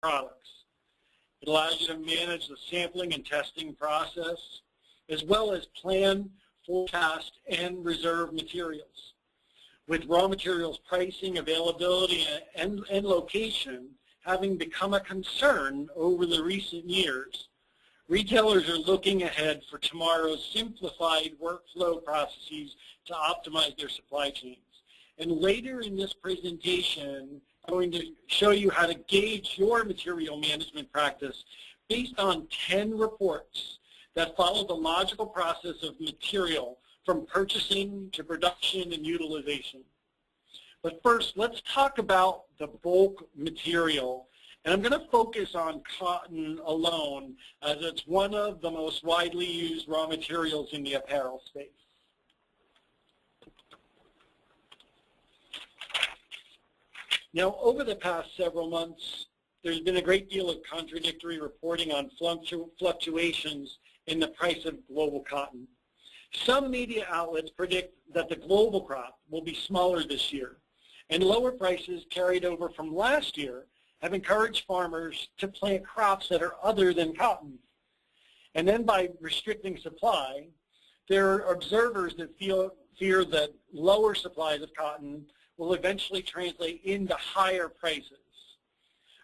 products. It allows you to manage the sampling and testing process, as well as plan, forecast, and reserve materials. With raw materials pricing, availability, and location having become a concern over the recent years, retailers are looking ahead for tomorrow's simplified workflow processes to optimize their supply chains. And later in this presentation, I'm going to show you how to gauge your material management practice based on 10 reports that follow the logical process of material from purchasing to production and utilization. But first, let's talk about the bulk material. And I'm going to focus on cotton alone, as it's one of the most widely used raw materials in the apparel space. Now, over the past several months, there's been a great deal of contradictory reporting on fluctuations in the price of global cotton. Some media outlets predict that the global crop will be smaller this year, and lower prices carried over from last year have encouraged farmers to plant crops that are other than cotton. And then by restricting supply, there are observers that fear that lower supplies of cotton will eventually translate into higher prices.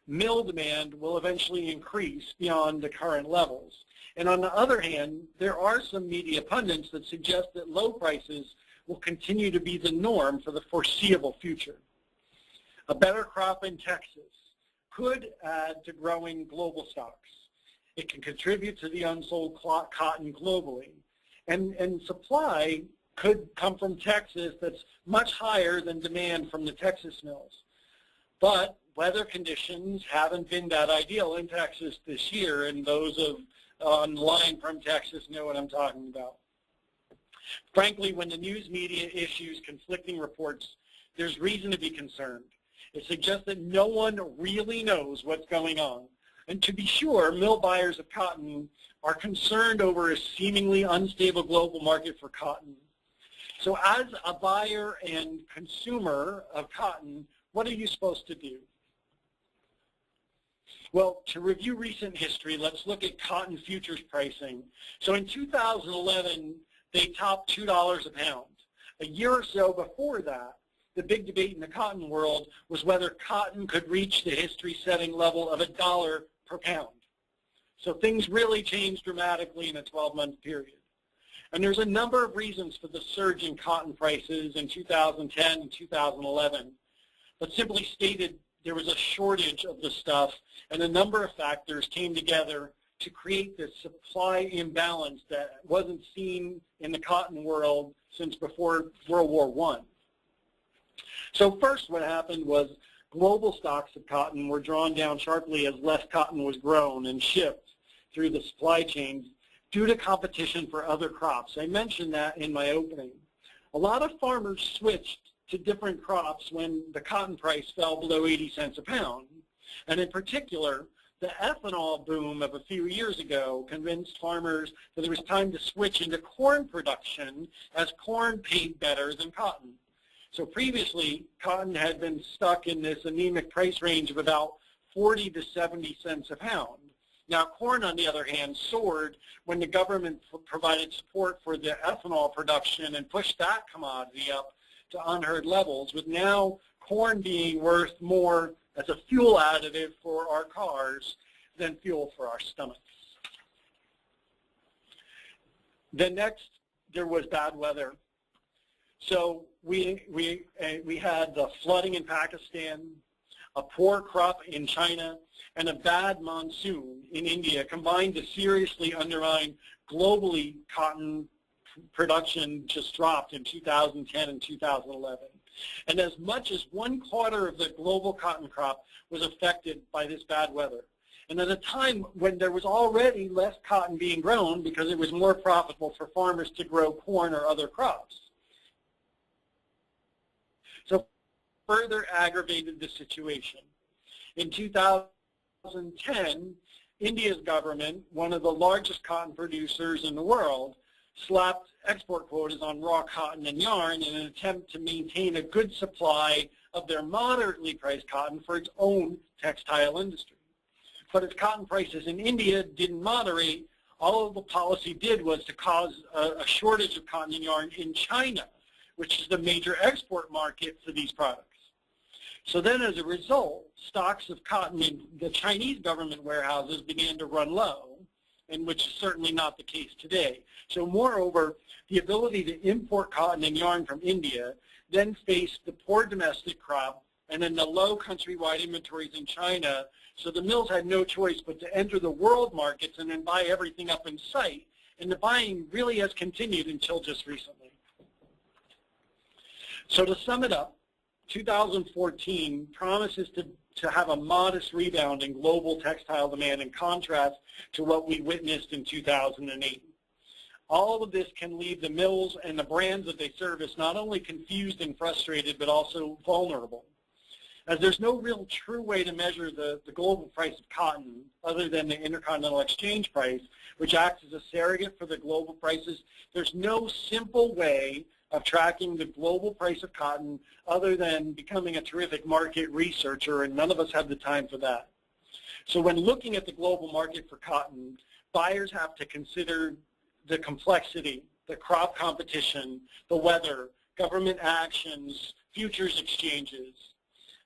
Mill demand will eventually increase beyond the current levels. And on the other hand, there are some media pundits that suggest that low prices will continue to be the norm for the foreseeable future. A better crop in Texas could add to growing global stocks. It can contribute to the unsold cotton globally. And supply could come from Texas that's much higher than demand from the Texas mills. But weather conditions haven't been that ideal in Texas this year, and those online from Texas know what I'm talking about. Frankly, when the news media issues conflicting reports, there's reason to be concerned. It suggests that no one really knows what's going on. And to be sure, mill buyers of cotton are concerned over a seemingly unstable global market for cotton. So as a buyer and consumer of cotton, what are you supposed to do? Well, to review recent history, let's look at cotton futures pricing. So in 2011, they topped $2 a pound. A year or so before that, the big debate in the cotton world was whether cotton could reach the history-setting level of $1 per pound. So things really changed dramatically in a 12-month period. And there's a number of reasons for the surge in cotton prices in 2010 and 2011. But simply stated, there was a shortage of the stuff, and a number of factors came together to create this supply imbalance that wasn't seen in the cotton world since before World War I. So first what happened was global stocks of cotton were drawn down sharply as less cotton was grown and shipped through the supply chain due to competition for other crops. I mentioned that in my opening. A lot of farmers switched to different crops when the cotton price fell below 80 cents a pound. And in particular, the ethanol boom of a few years ago convinced farmers that it was time to switch into corn production, as corn paid better than cotton. So previously, cotton had been stuck in this anemic price range of about 40 to 70 cents a pound. Now, corn, on the other hand, soared when the government provided support for the ethanol production and pushed that commodity up to unheard levels, with now corn being worth more as a fuel additive for our cars than fuel for our stomachs. Then next, there was bad weather. So we had the flooding in Pakistan, a poor crop in China, and a bad monsoon in India combined to seriously undermine globally cotton production just dropped in 2010 and 2011. And as much as 1/4 of the global cotton crop was affected by this bad weather. And at a time when there was already less cotton being grown because it was more profitable for farmers to grow corn or other crops. So further aggravated the situation. In 2010, India's government, one of the largest cotton producers in the world, slapped export quotas on raw cotton and yarn in an attempt to maintain a good supply of their moderately priced cotton for its own textile industry. But as cotton prices in India didn't moderate, all of the policy did was to cause a shortage of cotton and yarn in China, which is the major export market for these products. So then as a result, stocks of cotton in the Chinese government warehouses began to run low, and which is certainly not the case today. So moreover, the ability to import cotton and yarn from India then faced the poor domestic crop and then the low countrywide inventories in China. So the mills had no choice but to enter the world markets and then buy everything up in sight. And the buying really has continued until just recently. So to sum it up, 2014 promises to have a modest rebound in global textile demand in contrast to what we witnessed in 2008. All of this can leave the mills and the brands that they service not only confused and frustrated, but also vulnerable. As there's no real true way to measure the global price of cotton other than the intercontinental exchange price, which acts as a surrogate for the global prices, there's no simple way of tracking the global price of cotton other than becoming a terrific market researcher, and none of us have the time for that. So when looking at the global market for cotton, buyers have to consider the complexity, the crop competition, the weather, government actions, futures exchanges.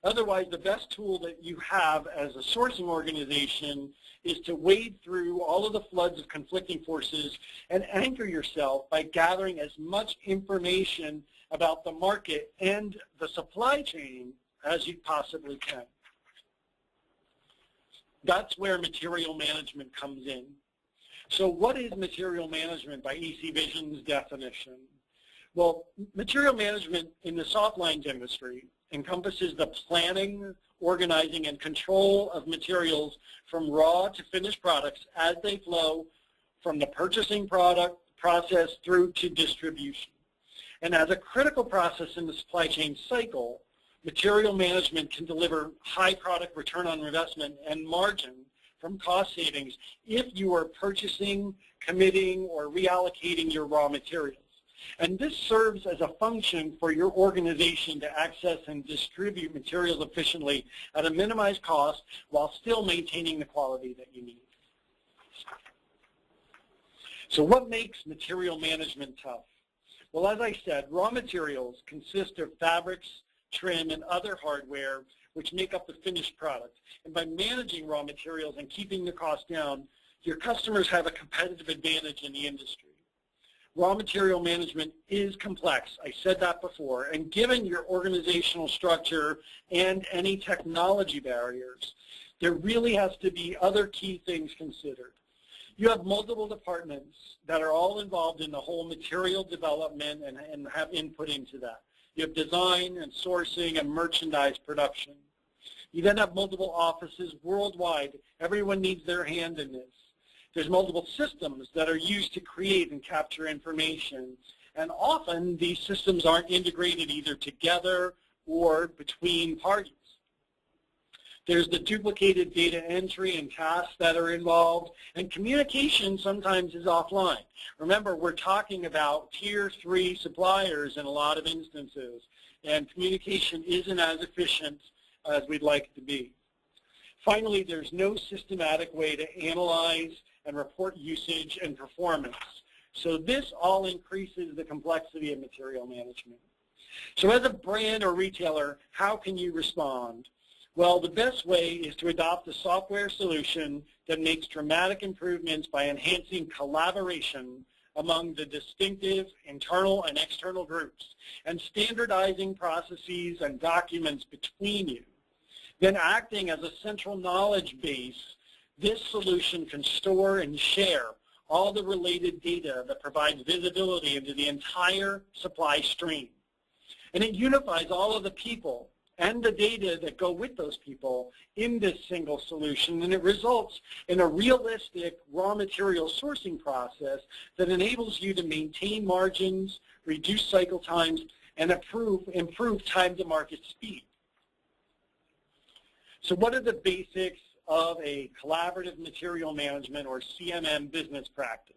Otherwise, the best tool that you have as a sourcing organization is to wade through all of the floods of conflicting forces and anchor yourself by gathering as much information about the market and the supply chain as you possibly can. That's where material management comes in. So what is material management by ecVision's definition? Well, material management in the soft lines industry encompasses the planning, organizing, and control of materials from raw to finished products as they flow from the purchasing process through to distribution. And as a critical process in the supply chain cycle, material management can deliver high product return on investment and margin from cost savings if you are purchasing, committing, or reallocating your raw materials. And this serves as a function for your organization to access and distribute materials efficiently at a minimized cost while still maintaining the quality that you need. So what makes material management tough? Well, as I said, raw materials consist of fabrics, trim, and other hardware which make up the finished product. And by managing raw materials and keeping the cost down, your customers have a competitive advantage in the industry. Raw material management is complex. I said that before. And given your organizational structure and any technology barriers, there really has to be other key things considered. You have multiple departments that are all involved in the whole material development and have input into that. You have design and sourcing and merchandise production. You then have multiple offices worldwide. Everyone needs their hand in this. There's multiple systems that are used to create and capture information. And often these systems aren't integrated either together or between parties. There's the duplicated data entry and tasks that are involved, and communication sometimes is offline. Remember, we're talking about tier 3 suppliers in a lot of instances, and communication isn't as efficient as we'd like it to be. Finally, there's no systematic way to analyze and report usage and performance. So this all increases the complexity of material management. So as a brand or retailer, how can you respond? Well, the best way is to adopt a software solution that makes dramatic improvements by enhancing collaboration among the distinctive internal and external groups and standardizing processes and documents between you. Then acting as a central knowledge base, this solution can store and share all the related data that provides visibility into the entire supply stream. And it unifies all of the people and the data that go with those people in this single solution, and it results in a realistic raw material sourcing process that enables you to maintain margins, reduce cycle times, and improve time to market speed. So what are the basics of a collaborative material management or CMM business practice?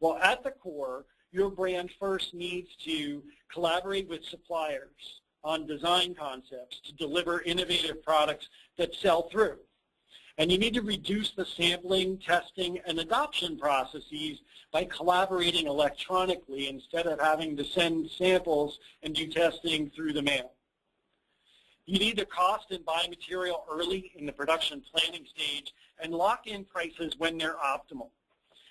Well, at the core, your brand first needs to collaborate with suppliers on design concepts to deliver innovative products that sell through. And you need to reduce the sampling, testing, and adoption processes by collaborating electronically instead of having to send samples and do testing through the mail. You need to cost and buy material early in the production planning stage and lock in prices when they're optimal.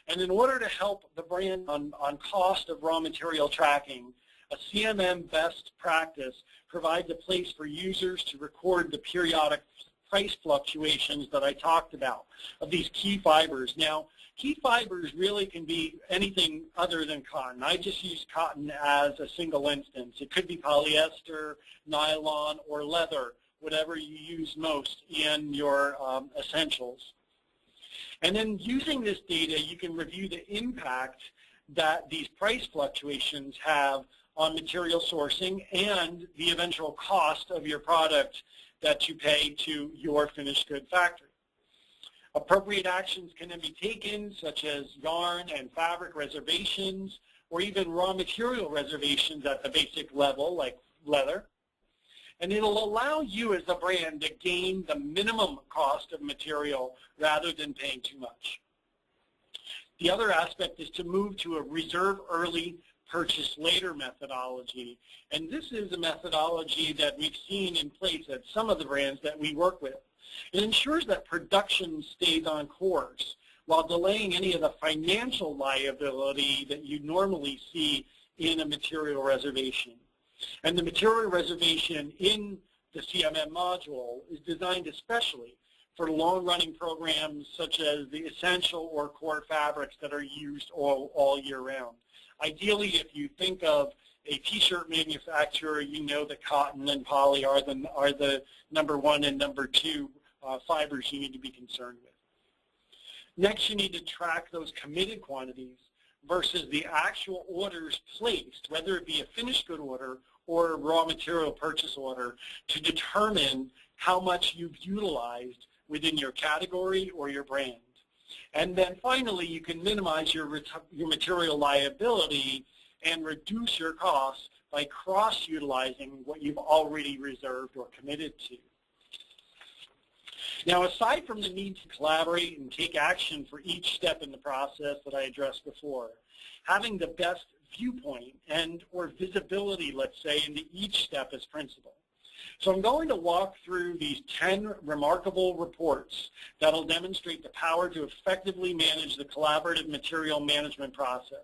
And in order to help the brand on cost of raw material tracking, a CMM best practice provides a place for users to record the periodic price fluctuations that I talked about of these key fibers. Now, key fibers really can be anything other than cotton. I just use cotton as a single instance. It could be polyester, nylon, or leather, whatever you use most in your essentials. And then using this data, you can review the impact that these price fluctuations have on material sourcing and the eventual cost of your product that you pay to your finished good factory. Appropriate actions can then be taken, such as yarn and fabric reservations, or even raw material reservations at the basic level, like leather. And it'll allow you as a brand to gain the minimum cost of material rather than paying too much. The other aspect is to move to a reserve early, purchase later methodology. And this is a methodology that we've seen in place at some of the brands that we work with. It ensures that production stays on course while delaying any of the financial liability that you normally see in a material reservation. And the material reservation in the CMM module is designed especially for long-running programs such as the essential or core fabrics that are used all year round. Ideally, if you think of a t-shirt manufacturer, you know that cotton and poly are the number one and number two fibers you need to be concerned with. Next, you need to track those committed quantities versus the actual orders placed, whether it be a finished good order or a raw material purchase order, to determine how much you've utilized within your category or your brand. And then finally, you can minimize your material liability and reduce your costs by cross-utilizing what you've already reserved or committed to. Now, aside from the need to collaborate and take action for each step in the process that I addressed before, having the best viewpoint and or visibility, let's say, into each step is principal. So I'm going to walk through these 10 remarkable reports that will demonstrate the power to effectively manage the collaborative material management process.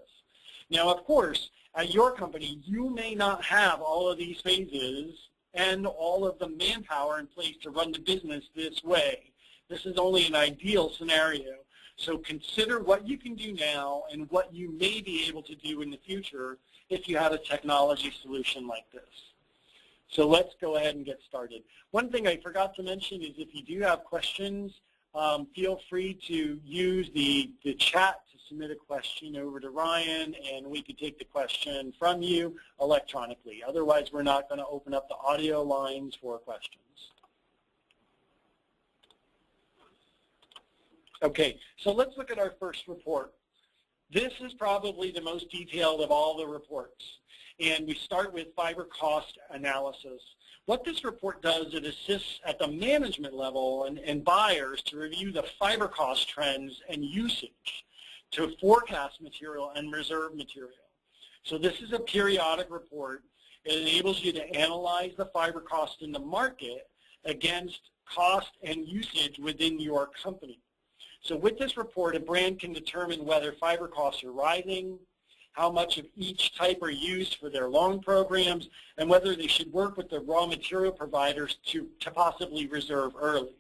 Now, of course, at your company, you may not have all of these phases and all of the manpower in place to run the business this way. This is only an ideal scenario. So consider what you can do now and what you may be able to do in the future if you have a technology solution like this. So let's go ahead and get started. One thing I forgot to mention is if you do have questions, feel free to use the chat to submit a question over to Ryan, and we could take the question from you electronically. Otherwise, we're not going to open up the audio lines for questions. Okay, so let's look at our first report. This is probably the most detailed of all the reports. And we start with fiber cost analysis. What this report does, it assists at the management level and buyers to review the fiber cost trends and usage to forecast material and reserve material. So this is a periodic report. It enables you to analyze the fiber cost in the market against cost and usage within your company. So with this report, a brand can determine whether fiber costs are rising, how much of each type are used for their long programs, and whether they should work with the raw material providers to possibly reserve early.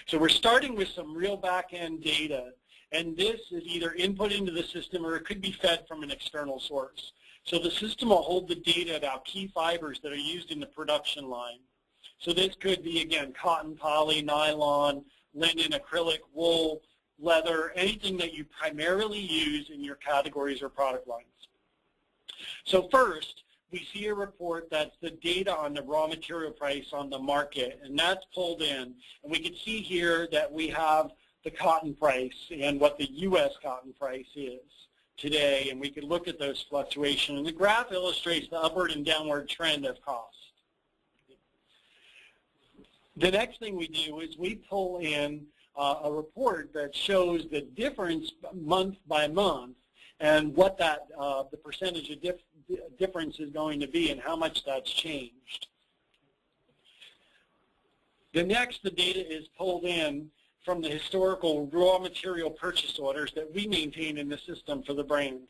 So we're starting with some real back-end data, and this is either input into the system or it could be fed from an external source. So the system will hold the data about key fibers that are used in the production line. So this could be, again, cotton, poly, nylon, linen, acrylic, wool, leather, anything that you primarily use in your categories or product lines. So first, we see a report that's the data on the raw material price on the market, and that's pulled in. And we can see here that we have the cotton price and what the U.S. cotton price is today, and we can look at those fluctuations. And the graph illustrates the upward and downward trend of cost. The next thing we do is we pull in a report that shows the difference month by month and what that the percentage of difference is going to be and how much that's changed. The data is pulled in from the historical raw material purchase orders that we maintain in the system for the brand.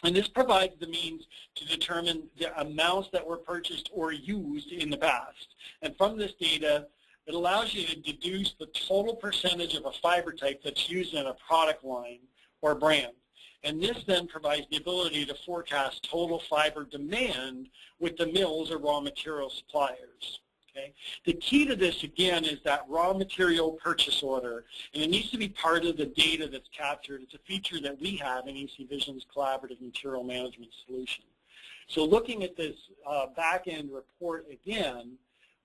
And this provides the means to determine the amounts that were purchased or used in the past. And from this data, it allows you to deduce the total percentage of a fiber type that's used in a product line or brand. And this then provides the ability to forecast total fiber demand with the mills or raw material suppliers. Okay. The key to this, again, is that raw material purchase order, and it needs to be part of the data that's captured. It's a feature that we have in ecVision's collaborative material management solution. So looking at this back-end report again,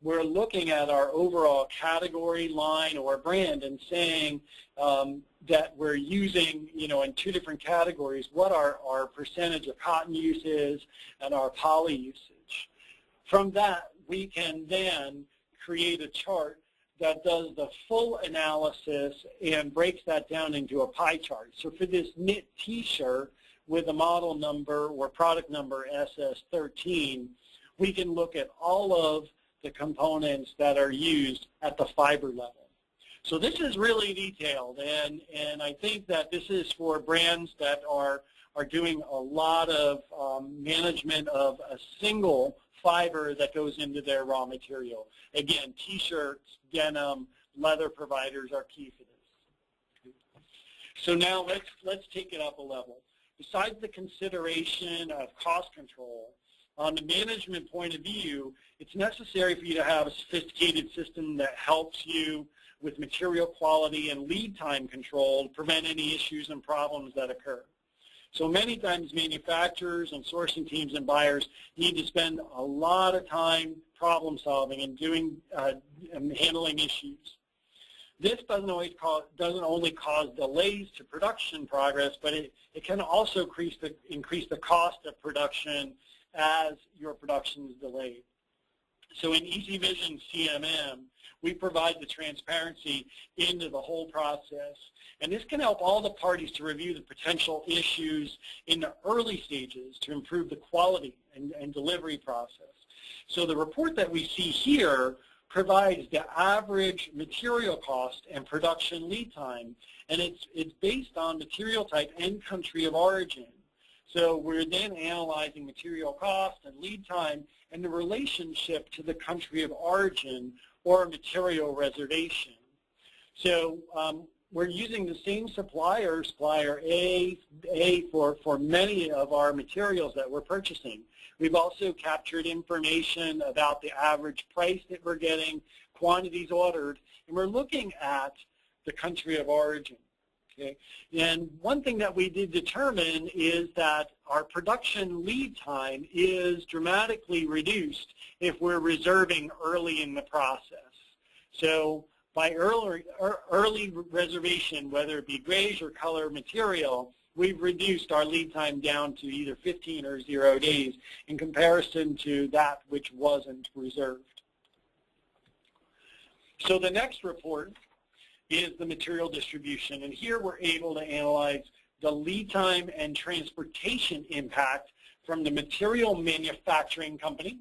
we're looking at our overall category, line, or brand and saying that we're using, in two different categories, what our percentage of cotton use is and our poly usage. From that, we can then create a chart that does the full analysis and breaks that down into a pie chart. So for this knit t-shirt with a model number or product number SS13, we can look at all of the components that are used at the fiber level. So this is really detailed, and I think that this is for brands that are doing a lot of management of a single fiber that goes into their raw material. Again, t-shirts, denim, leather providers are key for this. So now let's take it up a level. Besides the consideration of cost control, on the management point of view, it's necessary for you to have a sophisticated system that helps you with material quality and lead time control to prevent any issues and problems that occur. So many times manufacturers and sourcing teams and buyers need to spend a lot of time problem solving and doing and handling issues. This doesn't only cause delays to production progress, but it can also increase the cost of production as your production is delayed. So in ecVision CMM, we provide the transparency into the whole process. And this can help all the parties to review the potential issues in the early stages to improve the quality and delivery process. So the report that we see here provides the average material cost and production lead time, and it's based on material type and country of origin. So we're then analyzing material cost and lead time and the relationship to the country of origin or material reservation. So we're using the same supplier A for many of our materials that we're purchasing. We've also captured information about the average price that we're getting, quantities ordered, and we're looking at the country of origin. Okay. And one thing that we did determine is that our production lead time is dramatically reduced if we're reserving early in the process. So by early reservation, whether it be grays or color material, we've reduced our lead time down to either 15 or 0 days in comparison to that which wasn't reserved. So the next report is the material distribution, and here we're able to analyze the lead time and transportation impact from the material manufacturing company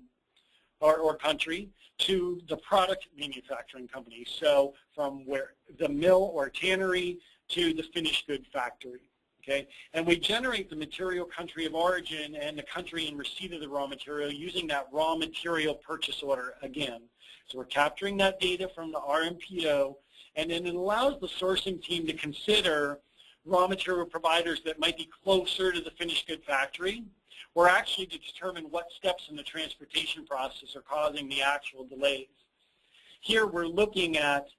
or country to the product manufacturing company. So from where the mill or tannery to the finished good factory. Okay, and we generate the material country of origin and the country in receipt of the raw material using that raw material purchase order again. So we're capturing that data from the RMPO, and then it allows the sourcing team to consider raw material providers that might be closer to the finished good factory, or actually to determine what steps in the transportation process are causing the actual delays. Here we're looking at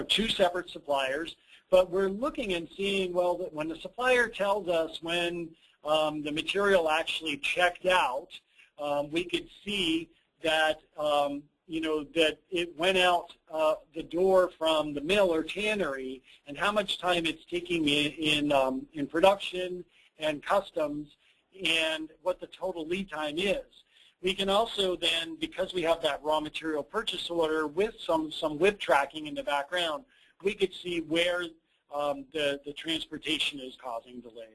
two separate suppliers, but we're looking and seeing, well, that when the supplier tells us when the material actually checked out, we could see that that it went out the door from the mill or tannery, and how much time it's taking in production and customs, and what the total lead time is. We can also then, because we have that raw material purchase order with some WIP tracking in the background, we could see where the transportation is causing delays.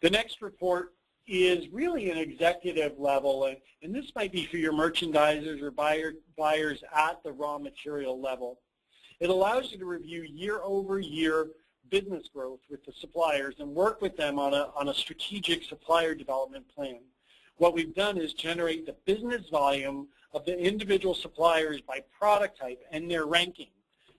The next report is really an executive level, and this might be for your merchandisers or buyers at the raw material level. It allows you to review year-over-year business growth with the suppliers and work with them on a strategic supplier development plan. What we've done is generate the business volume of the individual suppliers by product type and their ranking.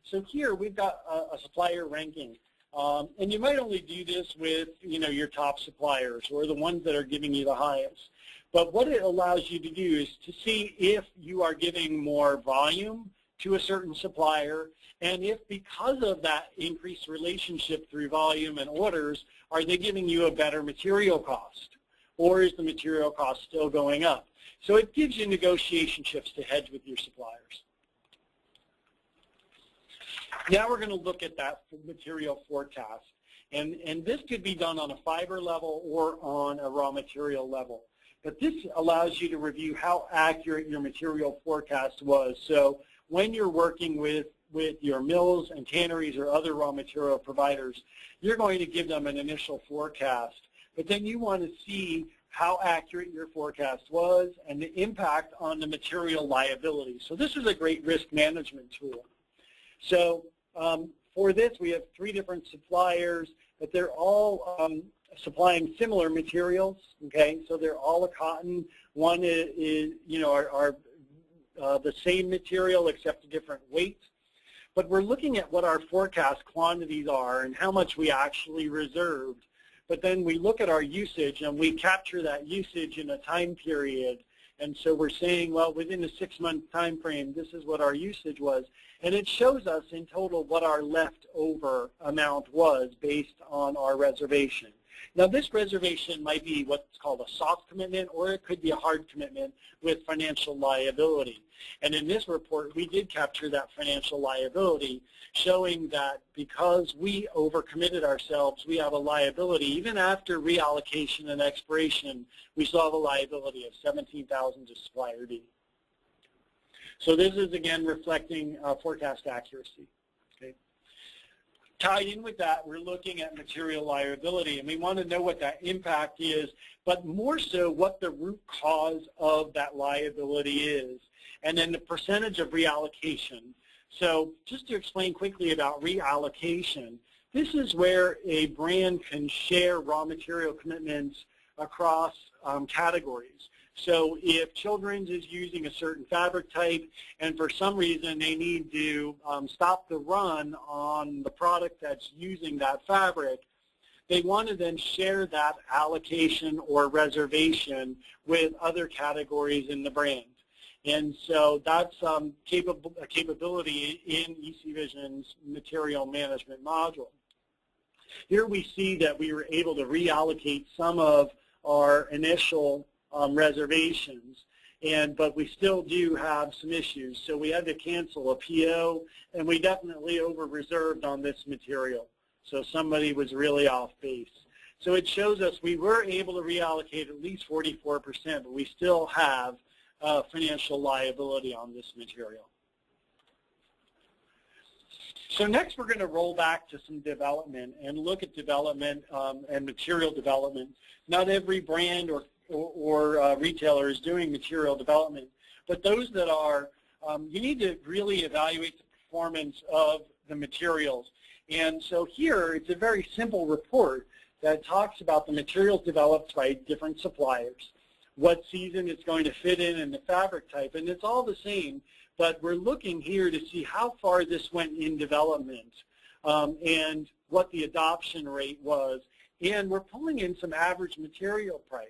So here we've got a supplier ranking. And you might only do this with, your top suppliers or the ones that are giving you the highest. But what it allows you to do is to see if you are giving more volume to a certain supplier, and if because of that increased relationship through volume and orders, are they giving you a better material cost, or is the material cost still going up? So it gives you negotiation chips to hedge with your suppliers. Now we're going to look at that material forecast, and this could be done on a fiber level or on a raw material level. But this allows you to review how accurate your material forecast was. So when you're working with your mills and tanneries or other raw material providers, you're going to give them an initial forecast, but then you want to see how accurate your forecast was and the impact on the material liability. So this is a great risk management tool. So for this, we have 3 different suppliers, but they're all supplying similar materials. Okay, so they're all a cotton. One is are the same material except a different weight. But we're looking at what our forecast quantities are and how much we actually reserved. But then we look at our usage and we capture that usage in a time period. And so we're saying, well, within a 6-month time frame, this is what our usage was. And it shows us in total what our leftover amount was based on our reservation. Now, this reservation might be what's called a soft commitment, or it could be a hard commitment with financial liability. And in this report, we did capture that financial liability, showing that because we overcommitted ourselves, we have a liability. Even after reallocation and expiration, we still have a liability of $17,000 to supplier D. So this is, again, reflecting forecast accuracy. Okay. Tied in with that, we're looking at material liability, and we want to know what that impact is, but more so what the root cause of that liability is, and then the percentage of reallocation. So just to explain quickly about reallocation, this is where a brand can share raw material commitments across categories. So if Children's is using a certain fabric type and for some reason they need to stop the run on the product that's using that fabric, they want to then share that allocation or reservation with other categories in the brand. And so that's a capability in ecVision's material management module. Here we see that we were able to reallocate some of our initial reservations, but we still do have some issues. So we had to cancel a PO, and we definitely over-reserved on this material. So somebody was really off base. So it shows us we were able to reallocate at least 44%, but we still have financial liability on this material. So next we're going to roll back to some development and look at development and material development. Not every brand or retailer is doing material development, but those that are, you need to really evaluate the performance of the materials. And so here it's a very simple report that talks about the materials developed by different suppliers, what season it's going to fit in, and the fabric type, and it's all the same, but we're looking here to see how far this went in development and what the adoption rate was, and we're pulling in some average material price.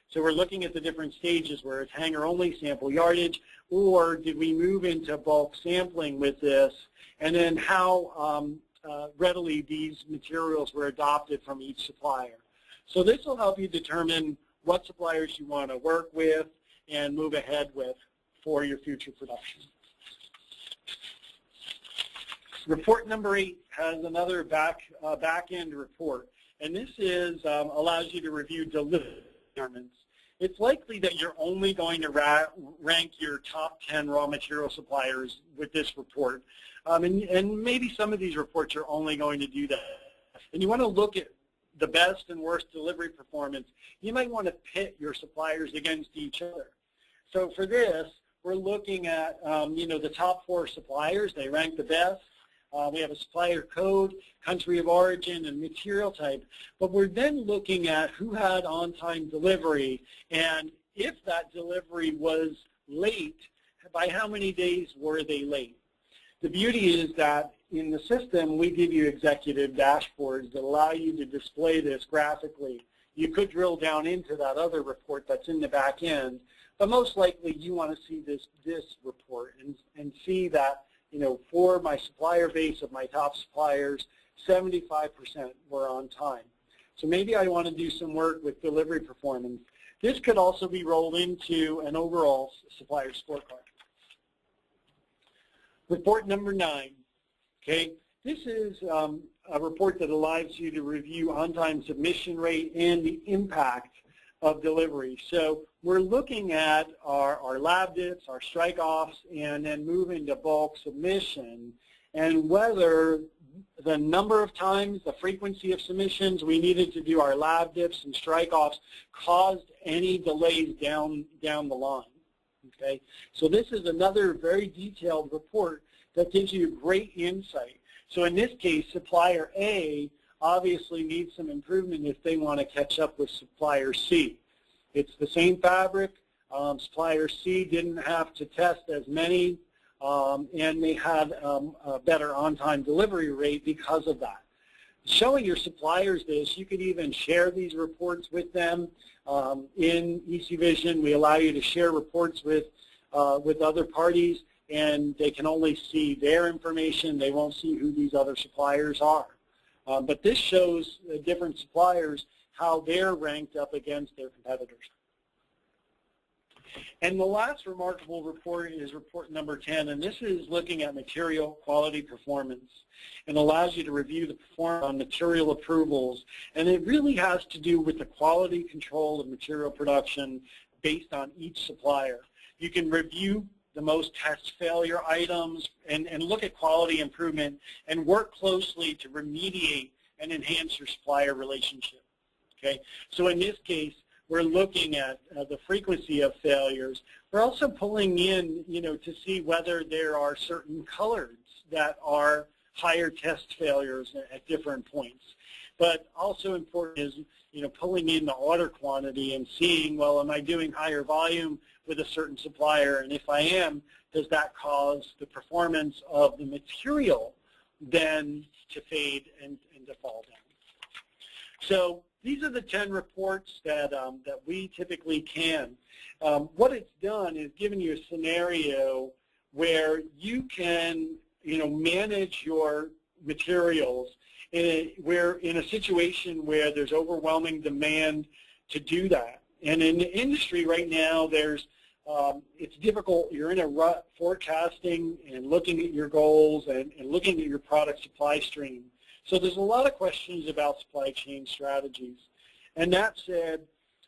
So we're looking at the different stages where it's hanger-only, sample yardage, or did we move into bulk sampling with this, and then how readily these materials were adopted from each supplier. So this will help you determine what suppliers you want to work with and move ahead with for your future production. Report number 8 has another back-end report, and this is allows you to review requirements, it's likely that you're only going to rank your top 10 raw material suppliers with this report. And maybe some of these reports are only going to do that. And you want to look at the best and worst delivery performance. You might want to pit your suppliers against each other. So for this, we're looking at the top 4 suppliers. They rank the best. We have a supplier code, country of origin, and material type. But we're then looking at who had on-time delivery, and if that delivery was late, by how many days were they late? The beauty is that in the system, we give you executive dashboards that allow you to display this graphically. You could drill down into that other report that's in the back end, but most likely you want to see this report and see that, for my supplier base of my top suppliers, 75% were on time. So maybe I want to do some work with delivery performance. This could also be rolled into an overall supplier scorecard. Report number 9. Okay, this is a report that allows you to review on-time submission rate and the impact of delivery. So we're looking at our lab dips, our strike-offs, and then move into bulk submission, and whether the number of times, the frequency of submissions we needed to do our lab dips and strike-offs caused any delays down the line. Okay, so this is another very detailed report that gives you great insight. So in this case, supplier A obviously needs some improvement if they want to catch up with supplier C. It's the same fabric. Supplier C didn't have to test as many, and they had a better on-time delivery rate because of that. Showing your suppliers this, you could even share these reports with them. In ecVision, we allow you to share reports with other parties, and they can only see their information. They won't see who these other suppliers are. But this shows different suppliers how they're ranked up against their competitors. And the last remarkable report is report number 10, and this is looking at material quality performance and allows you to review the performance on material approvals. And it really has to do with the quality control of material production based on each supplier. You can review the most test failure items and look at quality improvement and work closely to remediate and enhance your supplier relationship. Okay, so in this case, we're looking at the frequency of failures. We're also pulling in, to see whether there are certain colors that are higher test failures at different points. But also important is, pulling in the order quantity and seeing, well, am I doing higher volume with a certain supplier? And if I am, does that cause the performance of the material then to fade and to fall down? So these are the 10 reports that we typically can. What it's done is given you a scenario where you can, manage your materials in a situation where there's overwhelming demand to do that. And in the industry right now, it's difficult. You're in a rut forecasting and looking at your goals and looking at your product supply stream. So there's a lot of questions about supply chain strategies. And that said,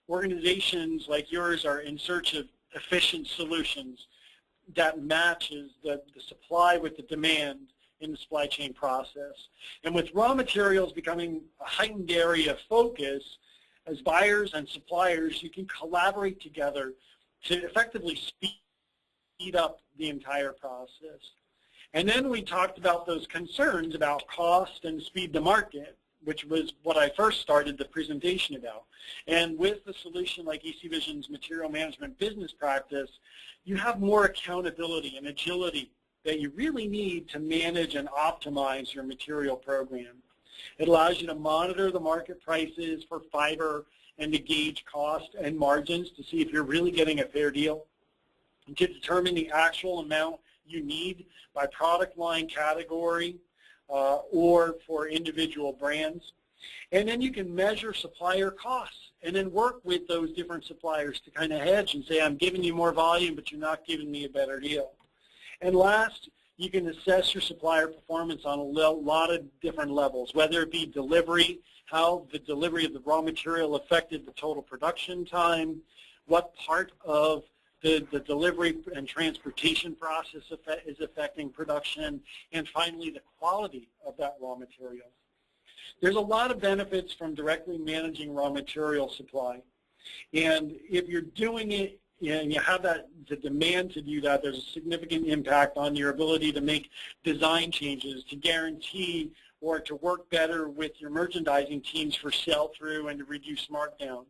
organizations like yours are in search of efficient solutions that matches the supply with the demand in the supply chain process. And with raw materials becoming a heightened area of focus, as buyers and suppliers, you can collaborate together to effectively speed up the entire process. And then we talked about those concerns about cost and speed to market, which was what I first started the presentation about. And with the solution like ecVision's material management business practice, you have more accountability and agility that you really need to manage and optimize your material program. It allows you to monitor the market prices for fiber and to gauge cost and margins to see if you're really getting a fair deal, and to determine the actual amount you need by product line category or for individual brands. And then you can measure supplier costs and then work with those different suppliers to kind of hedge and say, I'm giving you more volume, but you're not giving me a better deal. And last, you can assess your supplier performance on a lot of different levels, whether it be delivery, how the delivery of the raw material affected the total production time, what part of the delivery and transportation process is affecting production, and finally the quality of that raw material. There's a lot of benefits from directly managing raw material supply. And if you're doing it and you have the demand to do that, there's a significant impact on your ability to make design changes, to guarantee or to work better with your merchandising teams for sell-through and to reduce markdowns.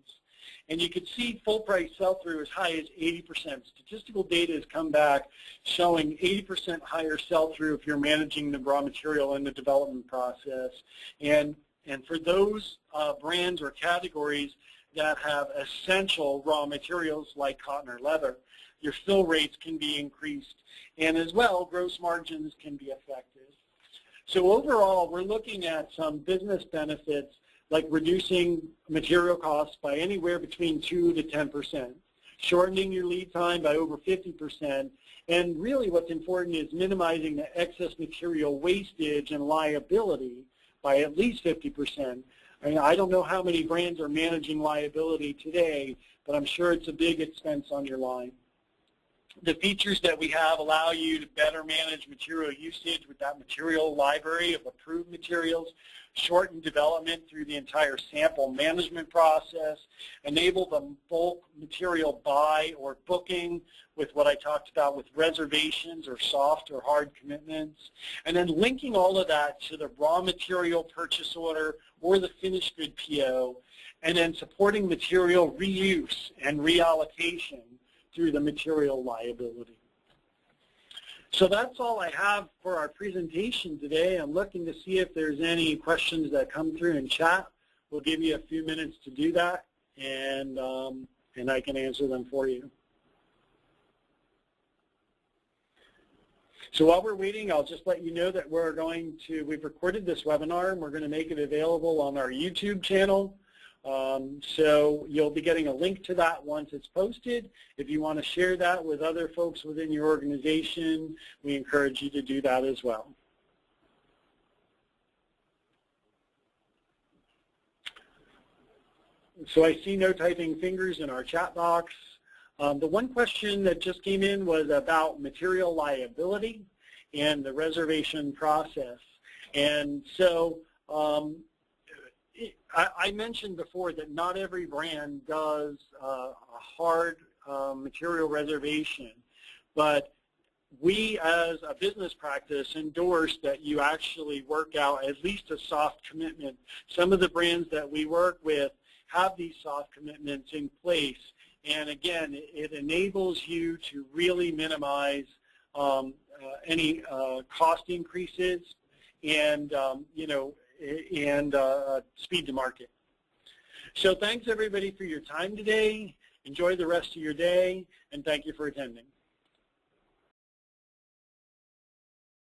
And you could see full price sell-through as high as 80%. Statistical data has come back showing 80% higher sell-through if you're managing the raw material in the development process. And for those brands or categories that have essential raw materials like cotton or leather, your fill rates can be increased. And as well, gross margins can be affected. So overall, we're looking at some business benefits like reducing material costs by anywhere between 2 to 10%, shortening your lead time by over 50%, and really what's important is minimizing the excess material wastage and liability by at least 50%. I mean, I don't know how many brands are managing liability today, but I'm sure it's a big expense on your line. The features that we have allow you to better manage material usage with that material library of approved materials, shorten development through the entire sample management process, enable the bulk material buy or booking with what I talked about with reservations or soft or hard commitments, and then linking all of that to the raw material purchase order or the finished good PO, and then supporting material reuse and reallocation through the material liability. So that's all I have for our presentation today. I'm looking to see if there's any questions that come through in chat. We'll give you a few minutes to do that, and I can answer them for you. So while we're waiting, I'll just let you know that we've recorded this webinar, and we're going to make it available on our YouTube channel. So you'll be getting a link to that once it's posted. If you want to share that with other folks within your organization, we encourage you to do that as well. So I see no typing fingers in our chat box. The one question that just came in was about material liability and the reservation process. And so I mentioned before that not every brand does a hard material reservation, but we as a business practice endorse that you actually work out at least a soft commitment. Some of the brands that we work with have these soft commitments in place, and again, it enables you to really minimize any cost increases and speed to market. So thanks everybody for your time today. Enjoy the rest of your day, and thank you for attending.